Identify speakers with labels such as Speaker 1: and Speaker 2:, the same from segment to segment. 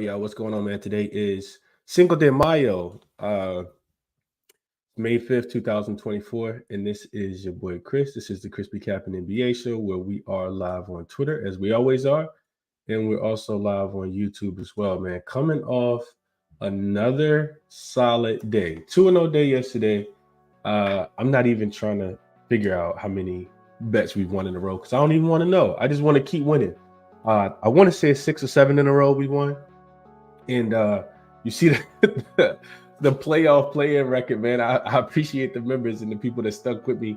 Speaker 1: Yo, what's going on, man? Today is Cinco de Mayo, May 5th, 2024, and this is your boy Chris. This is the ChrisBeCappinn NBA Show, where we are live on Twitter, as we always are, and we're also live on YouTube as well, man. Coming off another solid day. 2-0 day yesterday. I'm not even trying to figure out how many bets we've won in a row, because I don't even want to know. I just want to keep winning. I want to say 6 or 7 in a row we won. And you see the playoff play-in record, man. I appreciate the members and the people that stuck with me,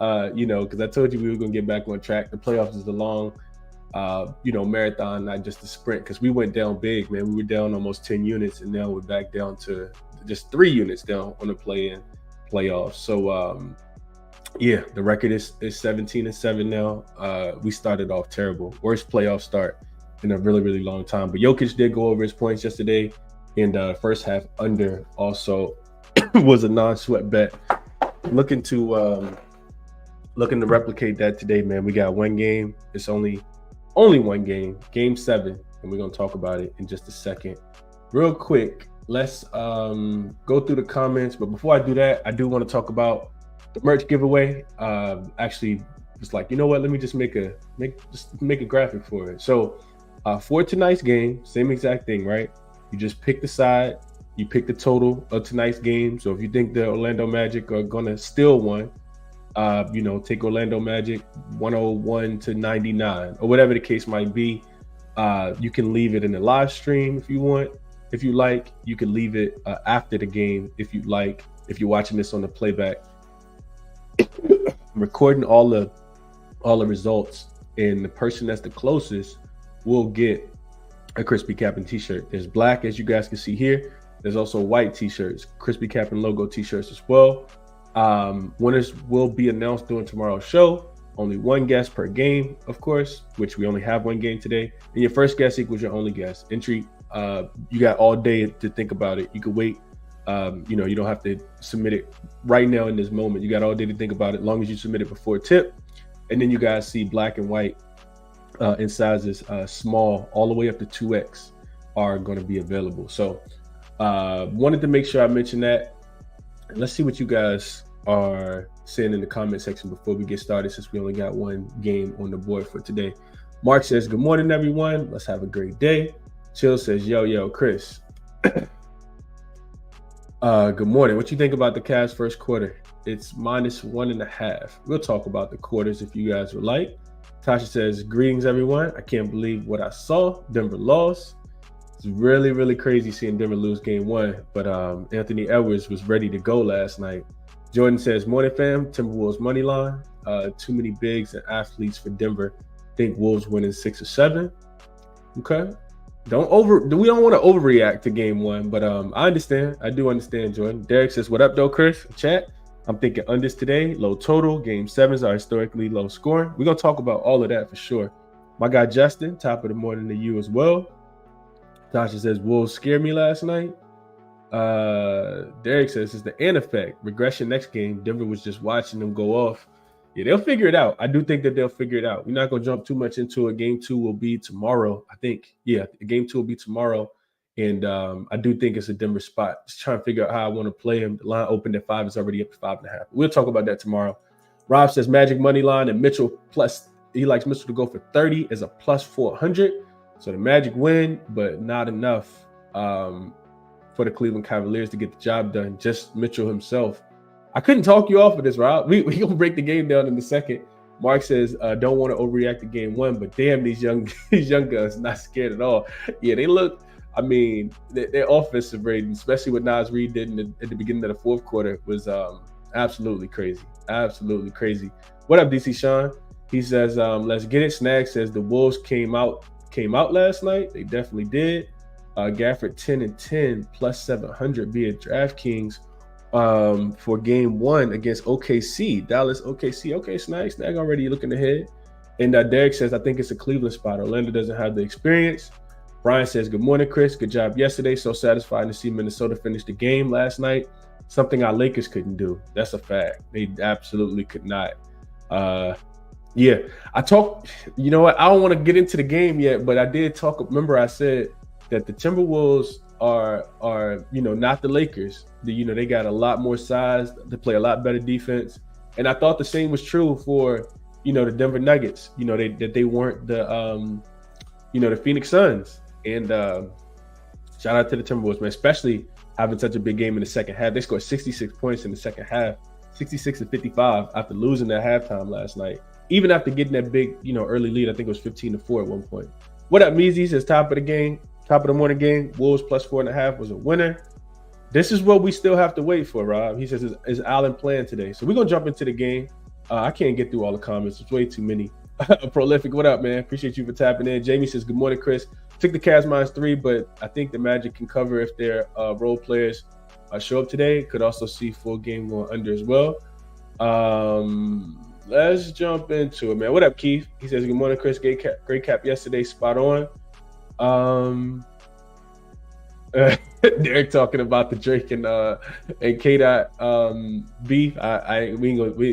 Speaker 1: because I told you we were going to get back on track. The playoffs is a long, marathon, not just a sprint, because we went down big, man. We were down almost 10 units, and now we're back down to just 3 units down on the play-in playoffs. So, the record is 17-7 now. We started off terrible. Worst playoff start in a really, really long time. But Jokic did go over his points yesterday, and first half under also was a non-sweat bet. Looking to replicate that today, man. We got one game. It's only one game, Game 7, and we're gonna talk about it in just a second. Real quick, let's go through the comments. But before I do that, I do want to talk about the merch giveaway. Actually, it's like, you know what? Let me just make a graphic for it. So for tonight's game, same exact thing, right? You just pick the side, you pick the total of tonight's game. So if you think the Orlando Magic are gonna steal one, take Orlando Magic 101-99 or whatever the case might be. You can leave it in the live stream if you want. If you like, you can leave it after the game if you like. If you're watching this on the playback, I'm recording all the results, and the person that's the closest will get a ChrisBeCappinn t-shirt. There's black, as you guys can see here. There's also white t-shirts, ChrisBeCappinn logo t-shirts as well. Winners will be announced during tomorrow's show. Only one guess per game, of course, which we only have one game today. And your first guess equals your only guess. Entry, you got all day to think about it. You could wait. You don't have to submit it right now in this moment. You got all day to think about it, as long as you submit it before tip. And then you guys see black and white in sizes small all the way up to 2X are going to be available. So wanted to make sure I mentioned that. Let's see what you guys are saying in the comment section before we get started, since we only got one game on the board for today. Mark says, good morning, everyone. Let's have a great day. Chill says, yo, Chris. Good morning. What you think about the Cavs first quarter? It's -1.5. We'll talk about the quarters if you guys would like. Tasha says, greetings, everyone. I can't believe what I saw. Denver lost. It's really, really crazy seeing Denver lose game 1, but Anthony Edwards was ready to go last night. Jordan says, morning, fam. Timberwolves money line. Too many bigs and athletes for Denver. Think Wolves winning 6 or 7. Okay. We don't want to overreact to game 1, but I understand. I do understand, Jordan. Derek says, what up, though, Chris? Chat. I'm thinking unders today. Low total. Game 7s are historically low scoring. We're going to talk about all of that for sure. My guy, Justin, top of the morning to you as well. Tasha says, Wolves scared me last night. Derek says, it's the Ant effect. Regression next game. Denver was just watching them go off. Yeah, they'll figure it out. I do think that they'll figure it out. We're not going to jump too much into it. Game 2 will be tomorrow, I think. Yeah, game 2 will be tomorrow. And I do think it's a Denver spot. Just trying to figure out how I want to play him. The line opened at 5. It's already up to 5.5. We'll talk about that tomorrow. Rob says Magic money line and Mitchell plus. He likes Mitchell to go for 30 as a plus 400. So the Magic win, but not enough for the Cleveland Cavaliers to get the job done. Just Mitchell himself. I couldn't talk you off of this, Rob. We gonna break the game down in a second. Mark says, don't want to overreact to game 1, but damn, these young guys not scared at all. Yeah, they look. I mean, their offensive rating, especially what Naz Reid did at the beginning of the fourth quarter, was absolutely crazy. Absolutely crazy. What up, DC Sean? He says, let's get it. Snag says the Wolves came out last night. They definitely did. Gafford 10-10 plus 700 via DraftKings for game 1 against OKC. Dallas, OKC. Okay, Snag already looking ahead. And Derek says, I think it's a Cleveland spot. Orlando doesn't have the experience. Brian says, good morning, Chris. Good job yesterday. So satisfying to see Minnesota finish the game last night. Something our Lakers couldn't do. That's a fact. They absolutely could not. I talked, you know what? I don't want to get into the game yet, but I did talk. Remember I said that the Timberwolves are not the Lakers. They got a lot more size. They play a lot better defense. And I thought the same was true for the Denver Nuggets. They weren't the Phoenix Suns. And shout out to the Timberwolves, man, especially having such a big game in the second half. They scored 66 points in the second half, 66-55 after losing at halftime last night. Even after getting that big, early lead, I think it was 15-4 at one point. What up, Meezy? Says top of the morning game. Wolves plus 4.5 was a winner. This is what we still have to wait for, Rob. He says, is Allen playing today? So we're going to jump into the game. I can't get through all the comments. It's way too many. Prolific, what up, man? Appreciate you for tapping in. Jamie says, good morning, Chris. Took the Cavs -3, but I think the Magic can cover if their role players show up today. Could also see full game going under as well. Let's jump into it, man. What up, Keith? He says, good morning, Chris. Great cap yesterday. Spot on. Derek talking about the Drake and K-Dot beef.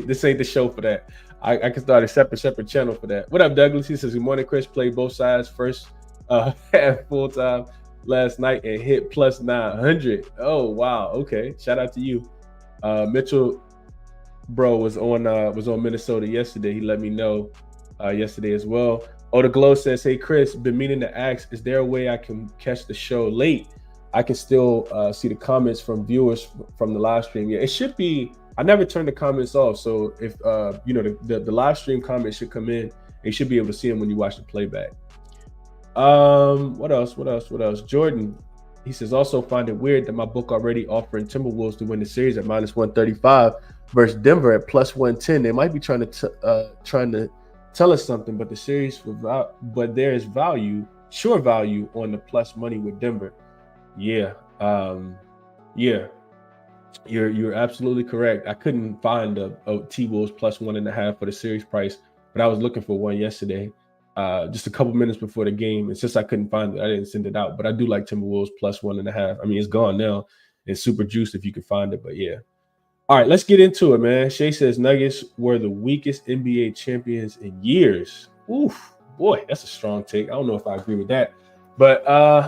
Speaker 1: This ain't the show for that. I can start a separate channel for that. What up, Douglas? He says, good morning, Chris. Played both sides first half full time last night and hit plus 900. Oh wow, okay. Shout out to you. Mitchell bro was on Minnesota yesterday. He let me know yesterday as well. Oh, the Glow says, hey Chris, been meaning to ask, is there a way I can catch the show late? I can still see the comments from viewers from the live stream. Yeah, it should be. I never turn the comments off, so if the live stream comments should come in, and you should be able to see them when you watch the playback. What else? Jordan, he says, also find it weird that my book already offering Timberwolves to win the series at -135 versus Denver at +110. They might be trying to tell us something, but the series but there is sure value on the plus money with Denver. Yeah. You're absolutely correct. I couldn't find a T-Wolves +1.5 for the series price, but I was looking for one yesterday, just a couple minutes before the game. And since I couldn't find it, I didn't send it out. But I do like Timberwolves +1.5. I mean, it's gone now. It's super juiced if you can find it, but yeah. All right, let's get into it, man. Shay says Nuggets were the weakest NBA champions in years. Oof, boy, that's a strong take. I don't know if I agree with that. But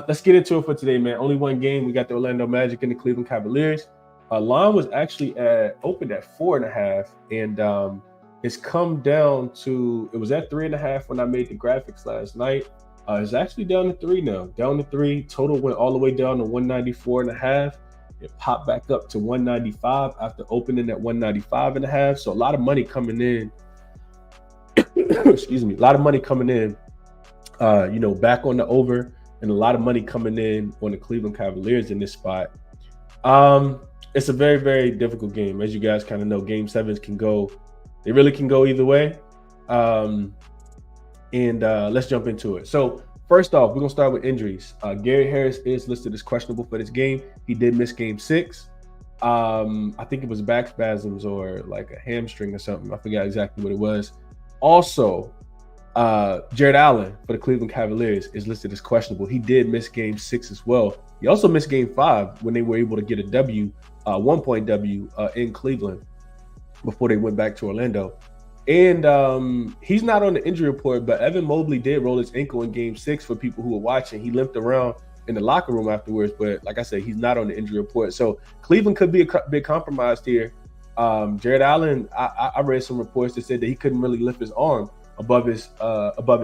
Speaker 1: let's get into it for today, man. Only one game. We got the Orlando Magic and the Cleveland Cavaliers. Line was actually opened at 4.5, and it's come down to, it was at 3.5 when I made the graphics last night. It's actually down to 3 now. Down to 3. Total went all the way down to 194.5. It popped back up to 195 after opening at 195.5. So a lot of money coming in. Excuse me. A lot of money coming in. Back on the over, and a lot of money coming in on the Cleveland Cavaliers in this spot. It's a very, very difficult game. As you guys kind of know, game sevens they really can go either way. Let's jump into it. So first off, we're going to start with injuries. Gary Harris is listed as questionable for this game. He did miss game 6. I think it was back spasms or like a hamstring or something. I forgot exactly what it was. Also, Jared Allen for the Cleveland Cavaliers is listed as questionable. He did miss game 6 as well. He also missed game 5 when they were able to get a W, 1-point W in Cleveland before they went back to Orlando. And he's not on the injury report, but Evan Mobley did roll his ankle in game 6 for people who were watching. He limped around in the locker room afterwards, but like I said, he's not on the injury report. So Cleveland could be a bit compromised here. Jared Allen, I read some reports that said that he couldn't really lift his arm above his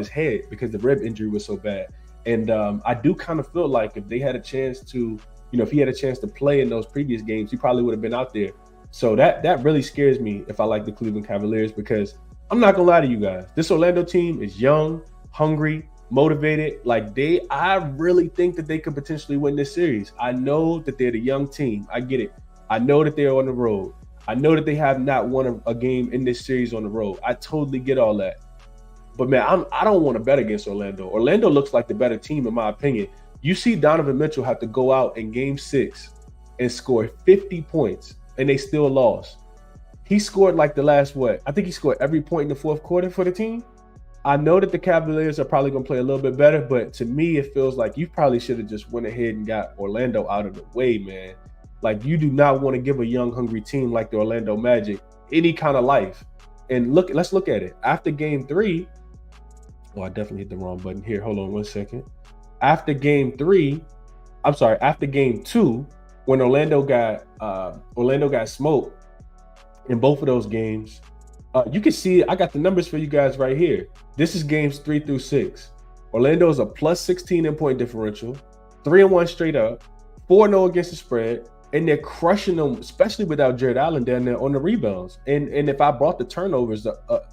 Speaker 1: head because the rib injury was so bad. And I do kind of feel like if they had a chance to, if he had a chance to play in those previous games, he probably would have been out there. So that really scares me if I like the Cleveland Cavaliers, because I'm not gonna lie to you guys, this Orlando team is young, hungry, motivated. I really think that they could potentially win this series. I know that they're the young team. I get it. I know that they're on the road. I know that they have not won a game in this series on the road. I totally get all that. But man, I don't want to bet against Orlando. Orlando looks like the better team in my opinion. You see Donovan Mitchell have to go out in game 6 and score 50 points, and they still lost. He scored like the last, I think he scored every point in the fourth quarter for the team. I know that the Cavaliers are probably going to play a little bit better, but to me, it feels like you probably should have just went ahead and got Orlando out of the way, man. Like, you do not want to give a young, hungry team like the Orlando Magic any kind of life. And let's look at it. After game 3, I definitely hit the wrong button here. Hold on one second. after game two, when Orlando got smoked in both of those games, you can see I got the numbers for you guys right here. This is games 3 through 6. Orlando is a plus 16 in point differential, 3-1 straight up, 4-0 against the spread, and they're crushing them, especially without Jared Allen down there on the rebounds. And if I brought the turnovers up,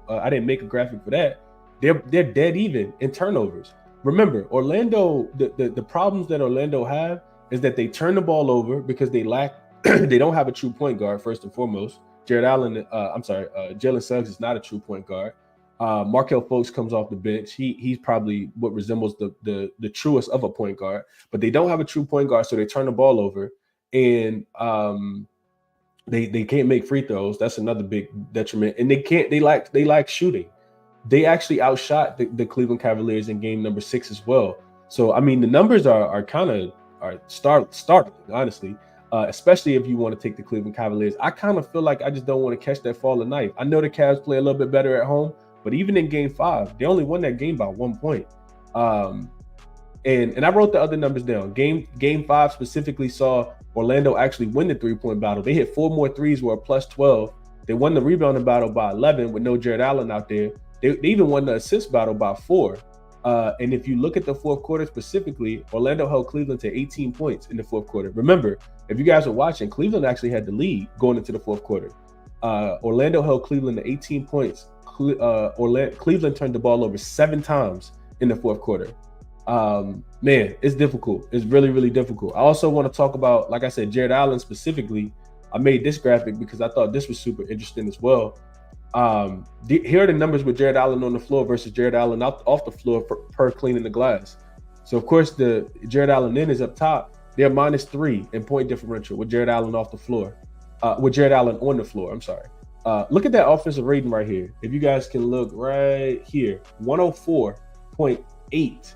Speaker 1: I didn't make a graphic for that. They're dead even in turnovers. Remember, Orlando, the problems that Orlando have is that they turn the ball over because they don't have a true point guard, first and foremost. Jalen Suggs is not a true point guard. Markelle Fultz comes off the bench. He's probably what resembles the truest of a point guard, but they don't have a true point guard, so they turn the ball over, and they can't make free throws. That's another big detriment, and they lack shooting. They actually outshot the Cleveland Cavaliers in game number 6 as well. So I mean, the numbers are startling, honestly. Especially if you want to take the Cleveland Cavaliers. I kind of feel like I just don't want to catch that falling knife. I know the Cavs play a little bit better at home, but even in game 5, they only won that game by 1 point. And I wrote the other numbers down. Game 5 specifically saw Orlando actually win the 3-point battle. They hit 4 more threes, were a plus 12. They won the rebounding battle by 11 with no Jared Allen out there. They even won the assist battle by 4. And if you look at the fourth quarter specifically, Orlando held Cleveland to 18 points in the fourth quarter. Remember, if you guys are watching, Cleveland actually had the lead going into the fourth quarter. Orlando held Cleveland to 18 points. Cleveland turned the ball over 7 times in the fourth quarter. Man, it's difficult. It's really, really difficult. I also want to talk about, like I said, Jared Allen specifically. I made this graphic because I thought this was super interesting as well. Here are the numbers with Jared Allen on the floor versus Jared Allen off the floor per cleaning the glass. So of course the Jared Allen in is up top. They're -3 in point differential with Jared Allen off the floor. With Jared Allen on the floor, I'm sorry. Look at that offensive rating right here. If you guys can look right here, 104.8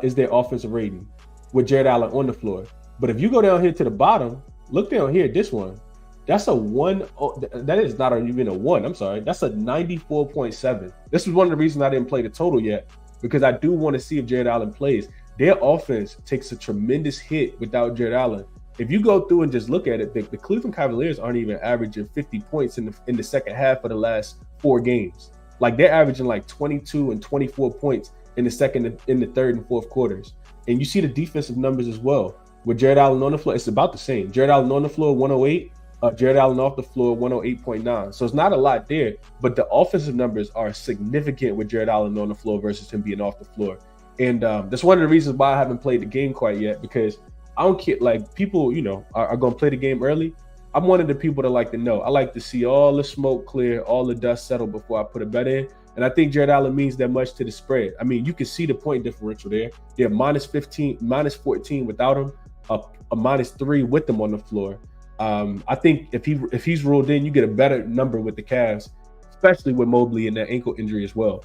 Speaker 1: is their offensive rating with Jared Allen on the floor. But if you go down here to the bottom, look down here, this one. That's a 1. That is not even a 1. I'm sorry. That's a 94.7. This is one of the reasons I didn't play the total yet, because I do want to see if Jared Allen plays. Their offense takes a tremendous hit without Jared Allen. If you go through and just look at it, the Cleveland Cavaliers aren't even averaging 50 points in the second half of the last 4 games. Like, they're averaging like 22 and 24 points in the second, in the third and fourth quarters. And you see the defensive numbers as well. With Jared Allen on the floor, it's about the same. Jared Allen on the floor, 108. Jared Allen off the floor, 108.9. So it's not a lot there, but the offensive numbers are significant with Jared Allen on the floor versus him being off the floor. And that's one of the reasons why I haven't played the game quite yet, because I don't care. Like, people, are going to play the game early. I'm one of the people that like to know. I like to see all the smoke clear, all the dust settle before I put a bet in. And I think Jared Allen means that much to the spread. I mean, you can see the point differential there. They're -15, -14 without him, a -3 with him on the floor. I think if he's ruled in, you get a better number with the Cavs, especially with Mobley and that ankle injury as well.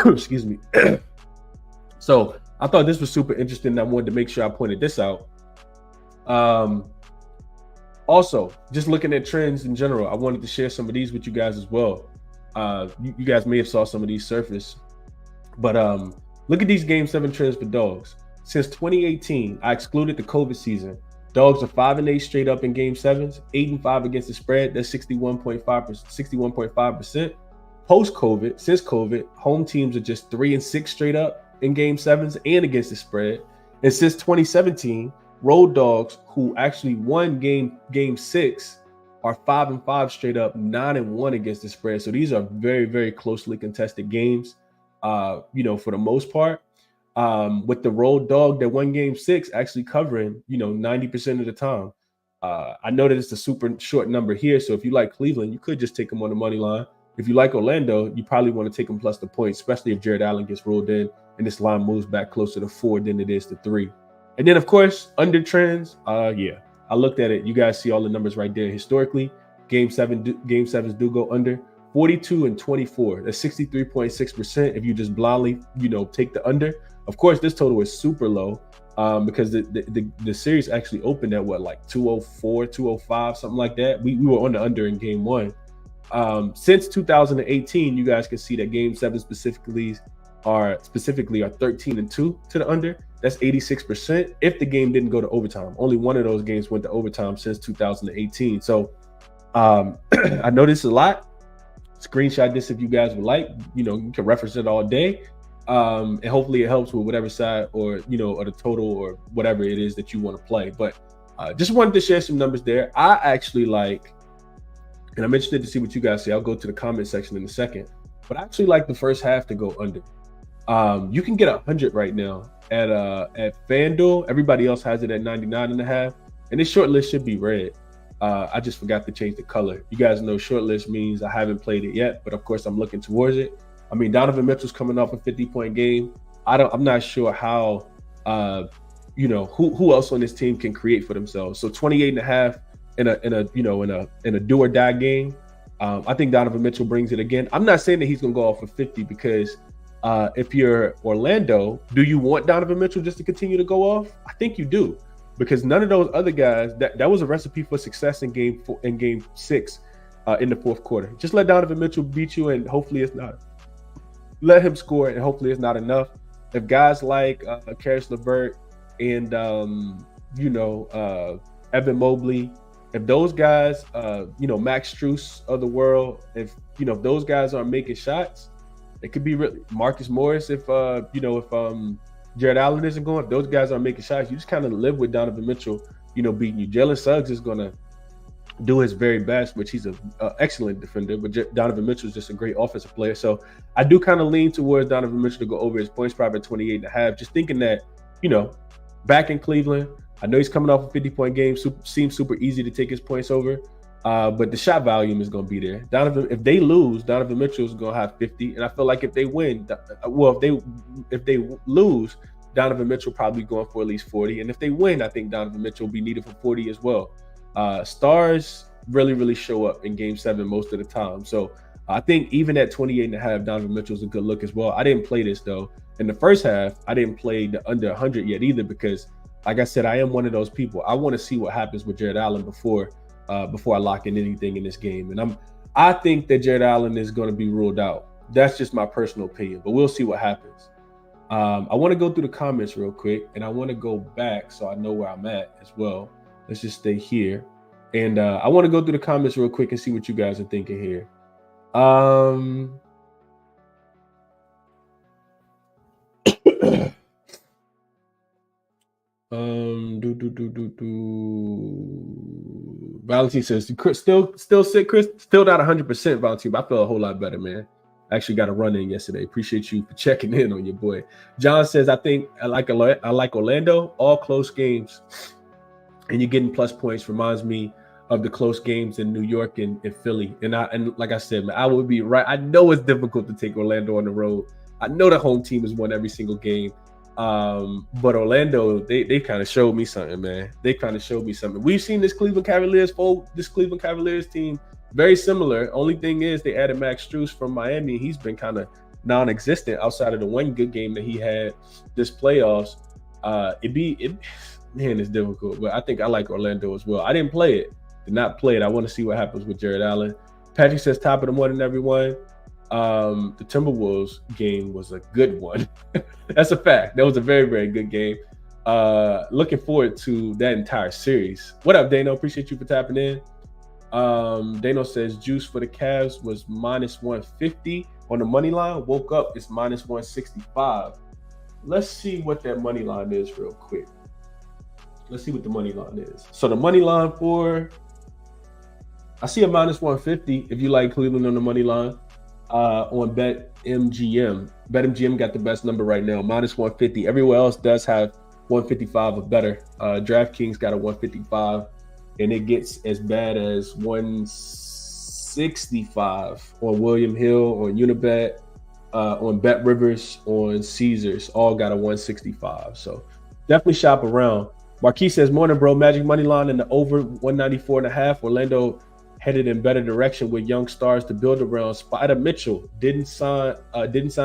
Speaker 1: Excuse me. So I thought this was super interesting. I wanted to make sure I pointed this out. Also, just looking at trends in general, I wanted to share some of these with you guys as well. You guys may have saw some of these surface, but look at these Game 7 trends for dogs. Since 2018, I excluded the COVID season. Dogs are 5-8 straight up in Game 7s, 8-5 against the spread. That's 61.5%. Post-COVID, since COVID, home teams are just 3-6 straight up in Game 7s and against the spread. And since 2017, road dogs who actually won Game 6 are 5-5 straight up, 9-1 against the spread. So these are very, very closely contested games, for the most part. With the road dog that won Game 6 actually covering, 90% of the time. I know that it's a super short number here. So if you like Cleveland, you could just take them on the money line. If you like Orlando, you probably want to take them plus the points, especially if Jared Allen gets rolled in and this line moves back closer to 4 than it is to 3. And then, of course, under trends, I looked at it. You guys see all the numbers right there. Historically, Game 7s do go under 42 and 24. That's 63.6% if you just blindly, take the under. Of course, this total is super low because the series actually opened at 204, 205, something like that. We were on the under in Game 1. Since 2018, you guys can see that Game 7 specifically are 13-2 to the under. That's 86% if the game didn't go to overtime. Only one of those games went to overtime since 2018. So I know this a lot. Screenshot this if you guys would like. You can reference it all day. And hopefully it helps with whatever side or the total or whatever it is that you want to play. But just wanted to share some numbers there. I actually like, and I'm interested to see what you guys say. I'll go to the comment section in a second. But I actually like the first half to go under. You can get 100 right now at FanDuel. Everybody else has it at 99.5, and this short list should be red. I just forgot to change the color. You guys know short list means I haven't played it yet, but of course I'm looking towards it. I mean, Donovan Mitchell's coming off a 50-point game. I'm not sure how who else on this team can create for themselves. So 28.5 in a do or die game. I think Donovan Mitchell brings it again. I'm not saying that he's gonna go off for 50 because if you're Orlando, do you want Donovan Mitchell just to continue to go off? I think you do, because none of those other guys, that was a recipe for success in game 6 in the fourth quarter. Just let Donovan Mitchell beat you, and hopefully it's not. Let him score, and hopefully it's not enough. If guys like Karis LeVert and Evan Mobley, if those guys, Max Strus of the world, if those guys aren't making shots, it could be really Marcus Morris. If Jared Allen isn't going, if those guys aren't making shots, you just kind of live with Donovan Mitchell, beating you. Jalen Suggs is gonna do his very best, which he's an excellent defender, but Donovan Mitchell is just a great offensive player. So I do kind of lean towards Donovan Mitchell to go over his points, probably 28.5. Just thinking that, back in Cleveland, I know he's coming off a 50-point game. Seems super easy to take his points over, but the shot volume is going to be there. If they lose, Donovan Mitchell is going to have 50, and I feel like if they win, if they lose, Donovan Mitchell probably going for at least 40, and if they win, I think Donovan Mitchell will be needed for 40 as well. Stars really, really show up in Game 7 most of the time, so I think even at 28.5, Donovan Mitchell is a good look as well. I didn't play this though in the first half. I didn't play the under 100 yet either because, like I said, I am one of those people. I want to see what happens with Jared Allen before I lock in anything in this game. And I think that Jared Allen is going to be ruled out. That's just my personal opinion, but we'll see what happens. I want to go through the comments real quick, and I want to go back so I know where I'm at as well. Let's just stay here. And I want to go through the comments real quick and see what you guys are thinking here. Valentine says, still sick, Chris? Still not 100%, Valentine, but I feel a whole lot better, man. I actually got a run in yesterday. Appreciate you for checking in on your boy. John says, I like Orlando, all close games, and you're getting plus points. Reminds me of the close games in New York and Philly. And like I said, man, I would be right. I know it's difficult to take Orlando on the road. I know the home team has won every single game. But Orlando, they kind of showed me something, man. They kind of showed me something. We've seen this Cleveland Cavaliers team very similar. Only thing is they added Max Strus from Miami. He's been kind of non-existent outside of the one good game that he had this playoffs. It's difficult, but I think I like Orlando as well. I didn't play it. Did not play it. I want to see what happens with Jared Allen. Patrick says, top of the morning, everyone. The Timberwolves game was a good one. That's a fact. That was a very, very good game. Looking forward to that entire series. What up, Dano? Appreciate you for tapping in. Dano says juice for the Cavs was minus 150 on the money line. Woke up, it's minus 165. Let's see what that money line is real quick. Let's see what the money line is. So the money line I see a minus 150 if you like Cleveland on the money line. On BetMGM. BetMGM got the best number right now, minus 150. Everywhere else does have 155 or better. DraftKings got a 155, and it gets as bad as 165 on William Hill, on Unibet, on Bet Rivers, on Caesars. All got a 165. So definitely shop around. Marquis says, morning, bro. Magic money line in the over 194.5. Orlando headed in better direction with young stars to build around. Spider Mitchell didn't sign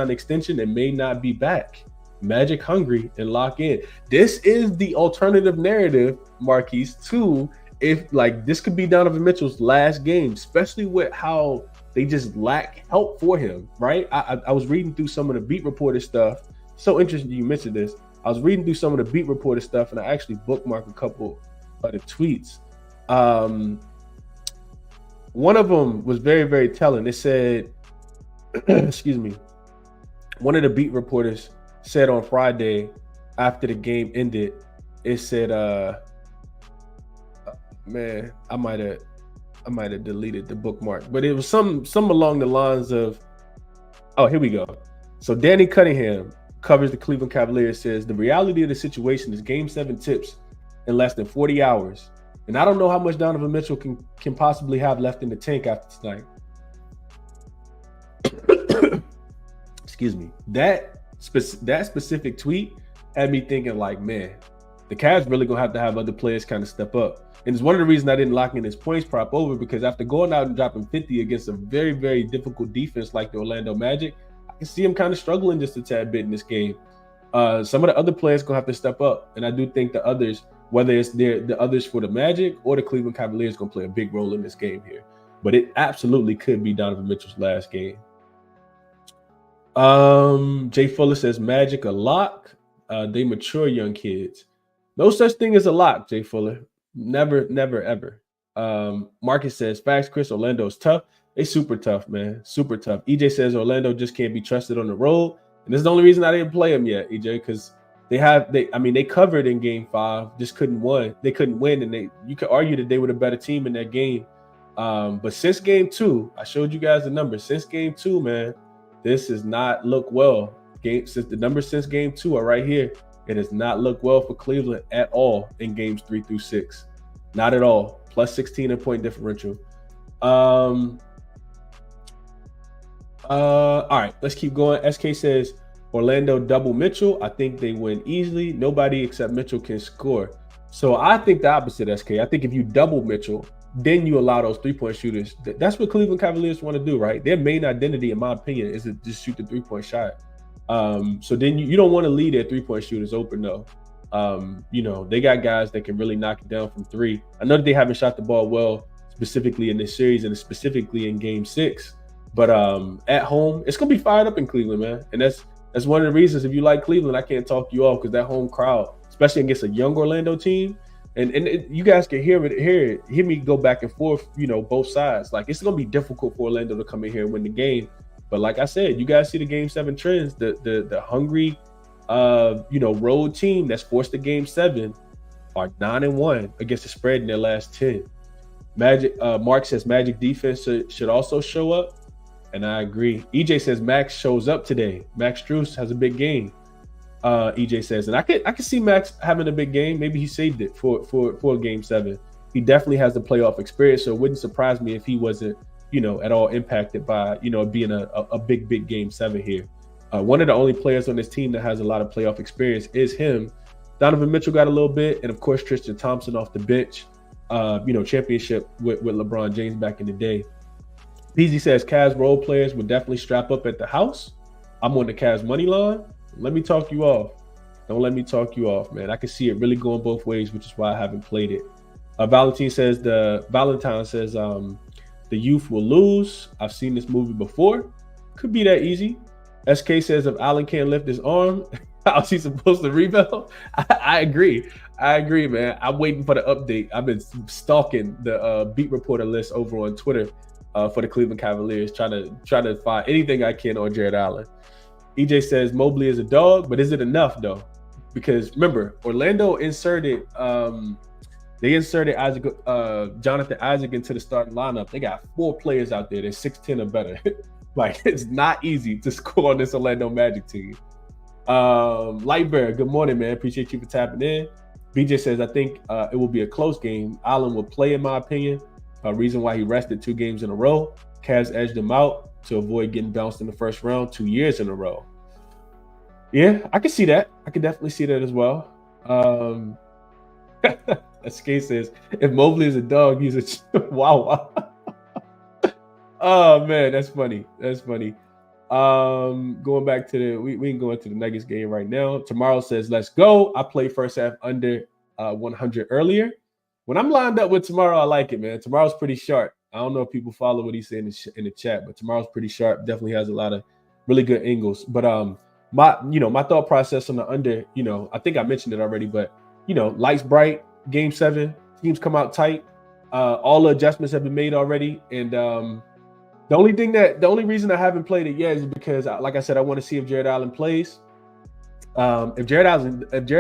Speaker 1: extension and may not be back. Magic hungry and lock in. This is the alternative narrative, Marquise, too. If like this could be Donovan Mitchell's last game, especially with how they just lack help for him, right? I was reading through some of the beat reporter stuff. So interesting you mentioned this. I was reading through some of the beat reporter stuff, and I actually bookmarked a couple of the tweets. One of them was very, very telling. It said, excuse me, one of the beat reporters said on Friday after the game ended, it said, man, I might have deleted the bookmark, but it was some along the lines of, oh, here we go. So Danny Cunningham covers the Cleveland Cavaliers, says the reality of the situation is Game 7 tips in less than 40 hours. And I don't know how much Donovan Mitchell can possibly have left in the tank after tonight. Excuse me. That specific tweet had me thinking like, man, the Cavs really gonna have to have other players kind of step up. And it's one of the reasons I didn't lock in this points prop over, because after going out and dropping 50 against a very, very difficult defense like the Orlando Magic, I can see him kind of struggling just a tad bit in this game. Some of the other players gonna have to step up, and I do think the others, whether it's the others for the Magic or the Cleveland Cavaliers, gonna play a big role in this game here. But it absolutely could be Donovan Mitchell's last game. Jay Fuller says Magic a lock. They mature young kids. No such thing as a lock, Jay Fuller. Never, never, ever. Marcus says, facts, Chris, Orlando's tough. They super tough, man. Super tough. EJ says Orlando just can't be trusted on the road. And this is the only reason I didn't play them yet, EJ, because they covered in game 5, just couldn't win. They couldn't win, and you could argue that they were the better team in that game. But since game 2, I showed you guys the numbers. Since game 2, man, this has not looked well. The numbers since game 2 are right here. It has not looked well for Cleveland at all in games 3 through 6. Not at all. Plus 16 in point differential. All right, let's keep going. SK says Orlando double Mitchell. I think they win easily. Nobody except Mitchell can score. So I think the opposite, SK. I think if you double Mitchell, then you allow those three-point shooters. That's what Cleveland Cavaliers want to do, right? Their main identity, in my opinion, is to just shoot the three-point shot. So then you don't want to leave their three-point shooters open, though. They got guys that can really knock it down from 3. I know that they haven't shot the ball well, specifically in this series and specifically in game 6. But at home, it's going to be fired up in Cleveland, man. And that's one of the reasons, if you like Cleveland, I can't talk you off, because that home crowd, especially against a young Orlando team, and you guys can hear me go back and forth, both sides. Like, it's going to be difficult for Orlando to come in here and win the game. But like I said, you guys see the game 7 trends, the hungry, road team that's forced to game 7 are 9-1 against the spread in their last 10. Magic, Mark says Magic defense should also show up. And I agree. EJ says Max shows up today. Max Strus has a big game. EJ says, and I could see Max having a big game. Maybe he saved it for game 7. He definitely has the playoff experience, so it wouldn't surprise me if he wasn't, at all impacted by, being a big game 7 here. One of the only players on this team that has a lot of playoff experience is him. Donovan Mitchell got a little bit, and of course Tristan Thompson off the bench. Championship with LeBron James back in the day. PZ says Cavs role players would definitely strap up at the house. I'm on the Cavs money line. Let me talk you off. Don't let me talk you off, man. I can see it really going both ways, which is why I haven't played it. Valentine says the youth will lose. I've seen this movie before. Could be that easy. SK says if Allen can't lift his arm, how's he supposed to rebound? I agree, man. I'm waiting for the update. I've been stalking the beat reporter list over on Twitter for the Cleveland Cavaliers, trying to find anything I can on Jared Allen. EJ says Mobley is a dog, but is it enough though? Because remember, Orlando inserted Jonathan Isaac into the starting lineup. They got 4 players out there that's 6'10" or better. Like, it's not easy to score on this Orlando Magic team. Lightbearer, good morning, man. Appreciate you for tapping in. BJ says, I think it will be a close game. Allen will play, in my opinion. Reason why he rested 2 games in a row. Cavs edged him out to avoid getting bounced in the first round 2 years in a row. Yeah, I can see that. I can definitely see that as well. SK says, if Mobley is a dog, he's a wow. Oh man, that's funny. Going back to we can go into the Nuggets game right now. Tomorrow says, let's go. I played first half under 100 earlier. When I'm lined up with tomorrow, I like it, man. Tomorrow's pretty sharp. I don't know if people follow what he's saying in the chat, but tomorrow's pretty sharp. Definitely has a lot of really good angles. But my thought process on the under, I think I mentioned it already, but lights bright, game 7, teams come out tight. All the adjustments have been made already, and the only reason I haven't played it yet is because, like I said, I want to see if Jared Allen plays. If Jared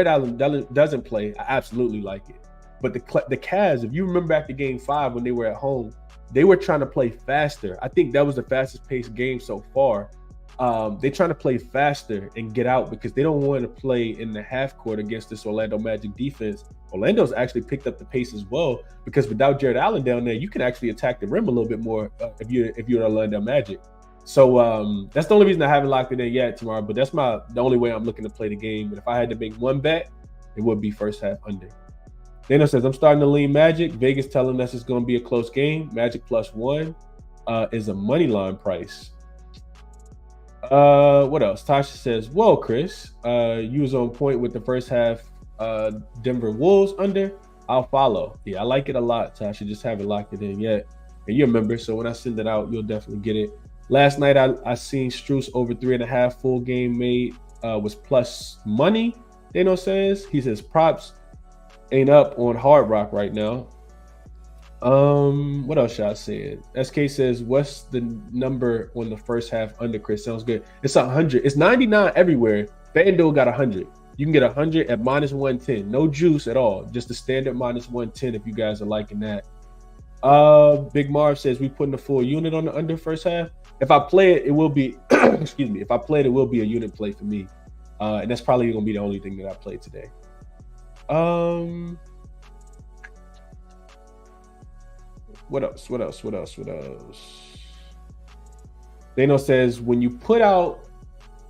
Speaker 1: Allen doesn't play, I absolutely like it. But the Cavs, if you remember back to Game 5 when they were at home, they were trying to play faster. I think that was the fastest paced game so far. They're trying to play faster and get out because they don't want to play in the half court against this Orlando Magic defense. Orlando's actually picked up the pace as well, because without Jared Allen down there, you can actually attack the rim a little bit more if you're Orlando Magic. So that's the only reason I haven't locked it in yet tomorrow. But that's the only way I'm looking to play the game. And if I had to make one bet, it would be first half under. Dano says, I'm starting to lean Magic. Vegas telling us it's going to be a close game. Magic +1 is a money line price. What else? Tasha says, whoa, Chris, you was on point with the first half Denver Wolves under. I'll follow. Yeah, I like it a lot, Tasha. Just haven't locked it in yet. And you're a member, so when I send it out, you'll definitely get it. Last night, I seen Strus over 3.5 full game made was plus money, Dano says. He says props ain't up on Hard Rock right now. What else should I say? SK says, what's the number on the first half under, Chris? Sounds good. It's 100. It's 99 everywhere. FanDuel got 100. You can get 100 at -110. No juice at all. Just the standard -110 if you guys are liking that. Big Marv says, we putting a full unit on the under first half. If I play it, it will be, excuse me. If I play it, it will be a unit play for me. And that's probably going to be the only thing that I play today. What else? Dano says, when you put out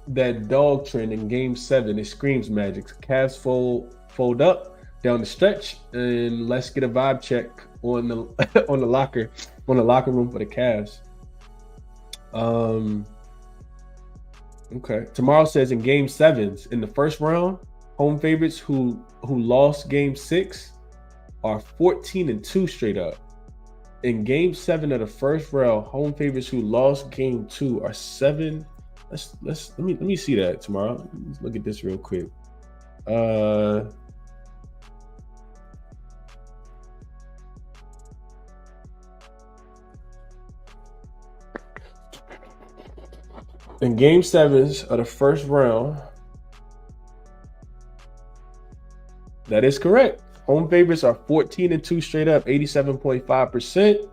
Speaker 1: that dog trend in game 7, it screams Magic. Cavs fold up down the stretch, and let's get a vibe check on the on the locker room for the Cavs. Okay. Tomorrow says in game 7s in the first round, home favorites who lost game 6 are 14-2 straight up. In game 7 of the first round, home favorites who lost game 2 are 7. Let me see that tomorrow. Let's look at this real quick. In game 7s of the first round, that is correct. Home favorites are 14-2 straight up, 87.5%.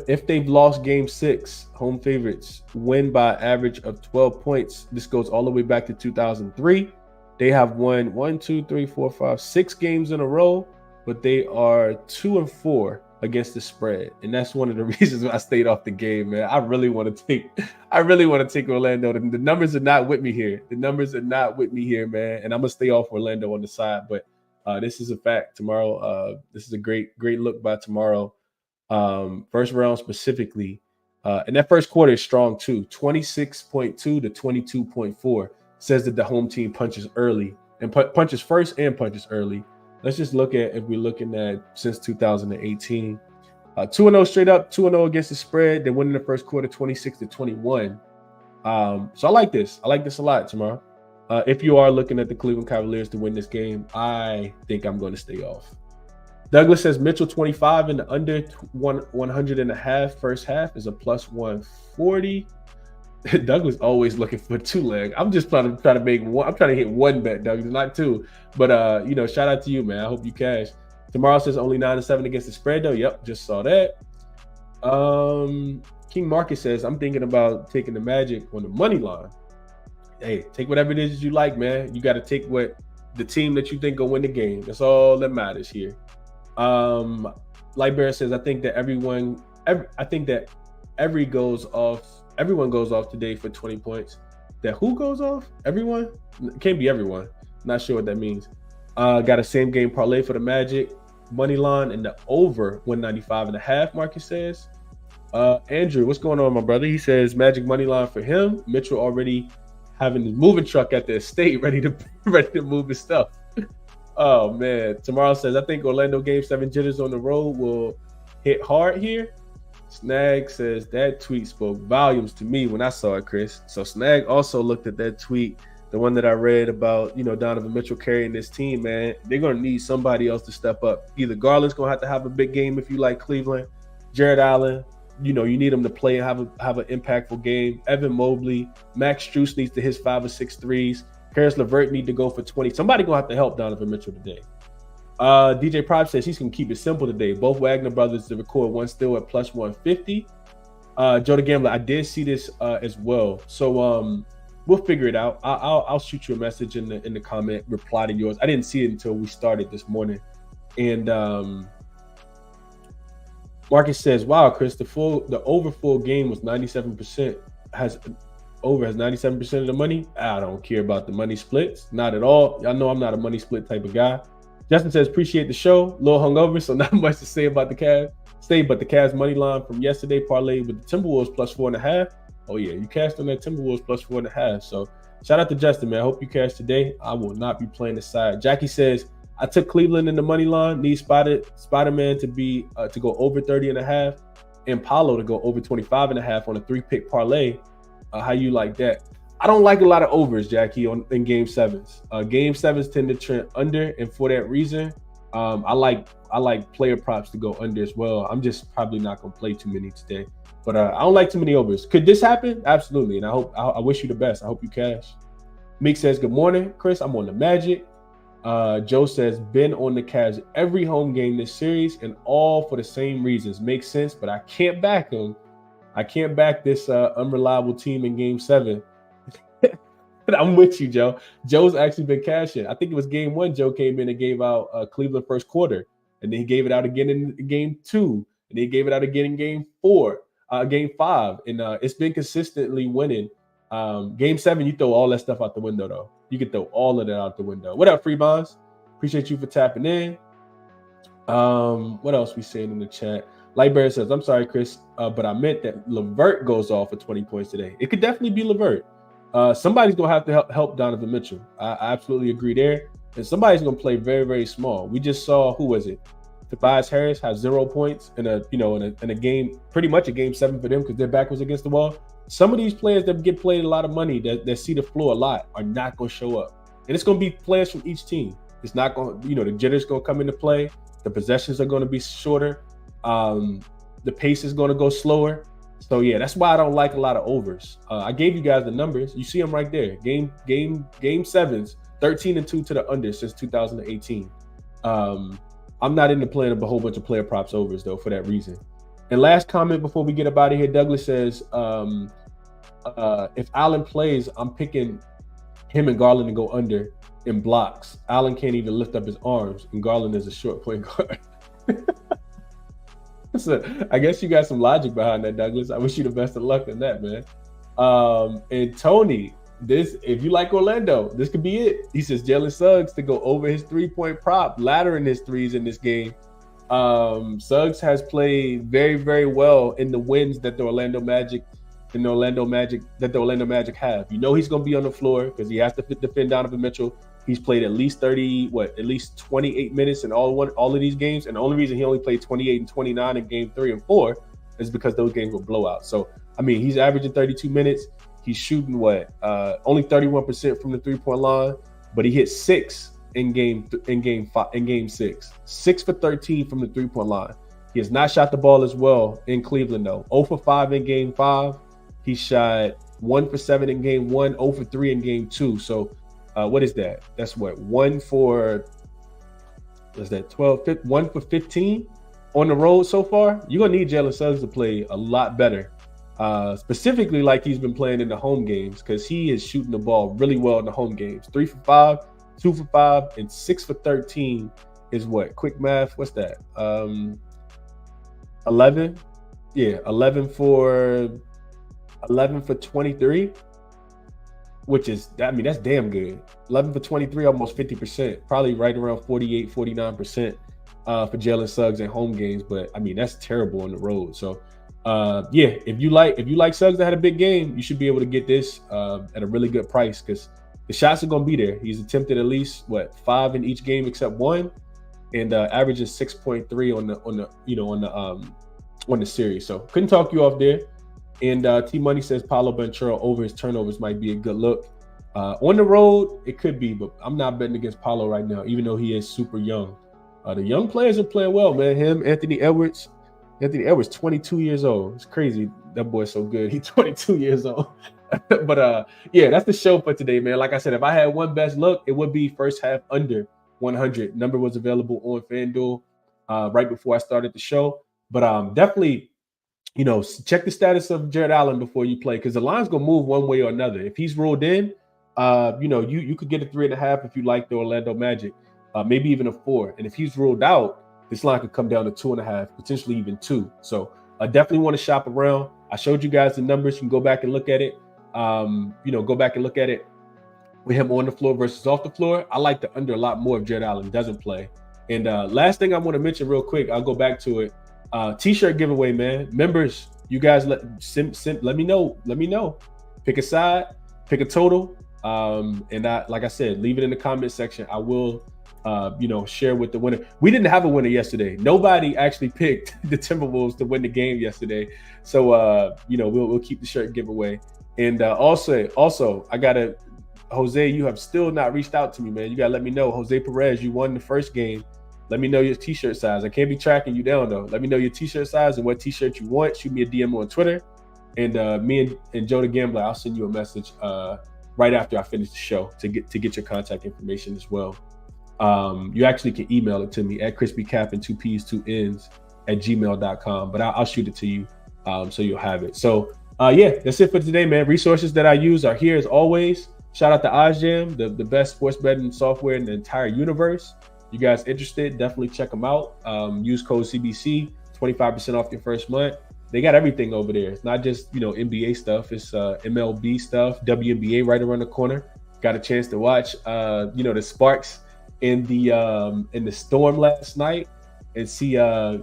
Speaker 1: If they've lost game 6, home favorites win by average of 12 points. This goes all the way back to 2003. They have won 6 games in a row, but they are 2-4 against the spread, and that's one of the reasons why I stayed off the game, man. I really want to take Orlando. The numbers are not with me here. Man, and I'm gonna stay off Orlando on the side. But this is a fact. Tomorrow, this is a great look by tomorrow. First round specifically, and that first quarter is strong too. 26.2 to 22.4 says that the home team punches early and punches first and punches early. Let's just look at, if we're looking at since 2018, 2-0 straight up, 2-0 against the spread. They win in the first quarter, 26-21. So I like this. I like this a lot tomorrow. If you are looking at the Cleveland Cavaliers to win this game, I think I'm going to stay off. Douglas says Mitchell 25 and the under 100.5 first half is a +140. Douglas always looking for 2 leg. I'm just trying to make one. I'm trying to hit one bet, Douglas, not 2. But shout out to you, man. I hope you cash. Tomorrow says only 9-7 against the spread, though. Yep, just saw that. King Marcus says, I'm thinking about taking the Magic on the money line. Hey, take whatever it is you like, man. You got to take what the team that you think will win the game. That's all that matters here. Lightbearer says, I think that everyone goes off today for 20 points. That who goes off? Everyone? It can't be everyone. Not sure what that means. Got a same game parlay for the Magic money line and the over 195.5. Marcus says. Andrew, what's going on, my brother? He says Magic money line for him. Mitchell already having his moving truck at the estate ready to move his stuff. Oh man. Tomorrow says, I think Orlando game 7 jitters on the road will hit hard here. Snag says that tweet spoke volumes to me when I saw it, Chris. So Snag also looked at that tweet, the one that I read about, Donovan Mitchell carrying this team, man. They're going to need somebody else to step up. Either Garland's going to have a big game if you like Cleveland. Jared Allen, you need him to play and have an impactful game. Evan Mobley, Max Strus needs to hit 5 or 6 threes. Karis LeVert need to go for 20. Somebody going to have to help Donovan Mitchell today. DJ Prop says he's going to keep it simple today. Both Wagner brothers to record one still at plus 150. Joe the Gambler, I did see this as well. So we'll figure it out. I'll shoot you a message in the comment, reply to yours. I didn't see it until we started this morning. And Marcus says, wow, Chris, the over full game was 97%. Has 97% of the money. I don't care about the money splits. Not at all. Y'all know I'm not a money split type of guy. Justin says, appreciate the show. A little hungover, so not much to say about the Cavs. But the Cavs money line from yesterday parlayed with the Timberwolves plus 4.5. Oh yeah, you cashed on that Timberwolves plus 4.5. So shout out to Justin, man. I hope you cashed today. I will not be playing the side. Jackie says, I took Cleveland in the money line. Need Spider-Man to go over 30.5, and Paolo to go over 25.5 on a 3-pick parlay. How you like that? I don't like a lot of overs, Jackie, in game sevens. Game sevens tend to trend under, and for that reason, I like player props to go under as well. I'm just probably not gonna play too many today, but I don't like too many overs. Could this happen? Absolutely, and I wish you the best. I hope you cash. Meek says, good morning, Chris. I'm on the Magic. Joe says, been on the Cavs every home game this series, and all for the same reasons. Makes sense, but I can't back them. I can't back this unreliable team in game 7. I'm with you, Joe. Joe's actually been cashing. I think it was game 1. Joe came in and gave out Cleveland first quarter, and then he gave it out again in game 2, and then he gave it out again in game 5, and it's been consistently winning. Game 7, you throw all that stuff out the window, though. You can throw all of that out the window. What up, Free Bonds? Appreciate you for tapping in. What else we saying in the chat? Lightbearer says, I'm sorry, Chris, but I meant that LeVert goes off for 20 points today. It could definitely be LeVert. Somebody's going to have to help Donovan Mitchell. I absolutely agree there. And somebody's going to play very, very small. We just saw, who was it? Tobias Harris have 0 points in a game, pretty much a game 7 for them because their back was against the wall. Some of these players that get played a lot of money, that see the floor a lot, are not going to show up. And it's going to be players from each team. It's not going to, the jitter's going to come into play. The possessions are going to be shorter. The pace is going to go slower. So yeah, that's why I don't like a lot of overs. I gave you guys the numbers. You see them right there. Game 7s, 13-2 to the under since 2018. I'm not into playing a whole bunch of player props overs though for that reason. And last comment before we get up out of here, Douglas says, if Allen plays, I'm picking him and Garland to go under in blocks. Allen can't even lift up his arms, and Garland is a short point guard. So I guess you got some logic behind that, Douglas. I wish you the best of luck on that, man. And Tony, if you like Orlando, this could be it. He says Jalen Suggs to go over his 3-point prop, laddering his threes in this game. Suggs has played very, very well in the wins that the Orlando Magic have. He's going to be on the floor because he has to defend Donovan Mitchell. He's played at least 28 minutes in all of these games. And the only reason he only played 28 and 29 in game 3 and 4 is because those games were blowouts. So, I mean, he's averaging 32 minutes. He's shooting only 31% from the 3-point line, but he hit 6 in game 6. 6 for 13 from the 3-point line. He has not shot the ball as well in Cleveland though. 0 for 5 in game 5. He shot 1 for 7 in game 1, 0 for 3 in game 2. So what is that? That's 1 for 15 on the road so far. You're gonna need Jalen Suggs to play a lot better. Specifically like he's been playing in the home games, because he is shooting the ball really well in the home games. 3 for 5, 2 for 5, and 6 for 13 is what? Quick math, what's that? 11? Yeah, 11 for 23, which is, I mean, that's damn good. 11 for 23, almost 50%, probably right around 48, 49% for Jalen Suggs in home games. But I mean, that's terrible on the road. So yeah, if you like Suggs that had a big game, you should be able to get this at a really good price, because the shots are going to be there. He's attempted at least 5 in each game except 1. and averages 6.3 on the series. So couldn't talk you off there. And T Money says Paolo Banchero over his turnovers might be a good look. On the road, it could be, but I'm not betting against Paolo right now, even though he is super young. The young players are playing well, man. Him, Anthony Edwards, 22 years old. It's crazy. That boy's so good. He's 22 years old. But yeah, that's the show for today, man. Like I said, if I had one best look, it would be first half under 100. Number was available on FanDuel right before I started the show. But definitely, check the status of Jared Allen before you play, because the line's gonna move one way or another. If he's ruled in, you could get a 3.5 if you like the Orlando Magic, maybe even a 4. And if he's ruled out, this line could come down to 2.5, potentially even 2. So I definitely want to shop around. I showed you guys the numbers. You can go back and look at it. Go back and look at it with him on the floor versus off the floor. I like the under a lot more if Jared Allen doesn't play. And last thing I want to mention real quick, I'll go back to it. T-shirt giveaway, man. Members, you guys let me know. Pick a side, pick a total. And like I said, leave it in the comment section. I will share with the winner. We didn't have a winner yesterday. Nobody actually picked the Timberwolves to win the game yesterday. So we'll keep the shirt giveaway. And also I gotta, Jose, you have still not reached out to me, man. You gotta let me know. Jose Perez, you won the first game. Let me know your t-shirt size. I can't be tracking you down though. Let me know your t-shirt size and what t-shirt you want. Shoot me a DM on Twitter. And me and Joe the Gambler, I'll send you a message right after I finish the show to get your contact information as well. You actually can email it to me at ChrisBeCappinn 2 P's 2 N's @gmail.com, but I'll shoot it to you so you'll have it. So yeah, that's it for today, man. Resources that I use are here as always. Shout out to OddsJam, the best sports betting software in the entire universe. You guys interested, definitely check them out. Use code CBC, 25% off your first month. They got everything over there. It's not just NBA stuff, it's MLB stuff, WNBA right around the corner. Got a chance to watch the Sparks in the Storm last night and see man,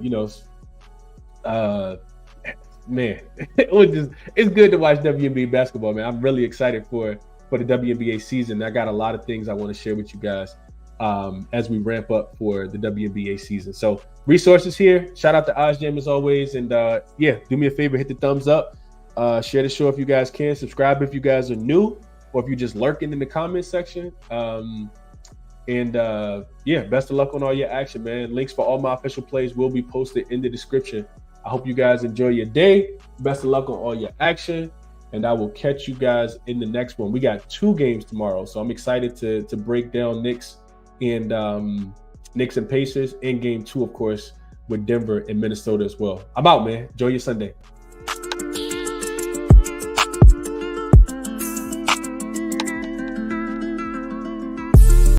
Speaker 1: it's good to watch WNBA basketball, man. I'm really excited for the WNBA season. I got a lot of things I want to share with you guys as we ramp up for the WNBA season. So resources here. Shout out to OddsJam as always. And yeah, do me a favor, hit the thumbs up. Share the show if you guys can. Subscribe if you guys are new, or if you're just lurking in the comment section. Yeah, best of luck on all your action, man. Links for all my official plays will be posted in the description. I hope you guys enjoy your day. Best of luck on all your action. And I will catch you guys in the next one. We got 2 games tomorrow, so I'm excited to break down Knicks and Pacers in game 2, of course, with Denver and Minnesota as well. I'm out, man. Enjoy your Sunday.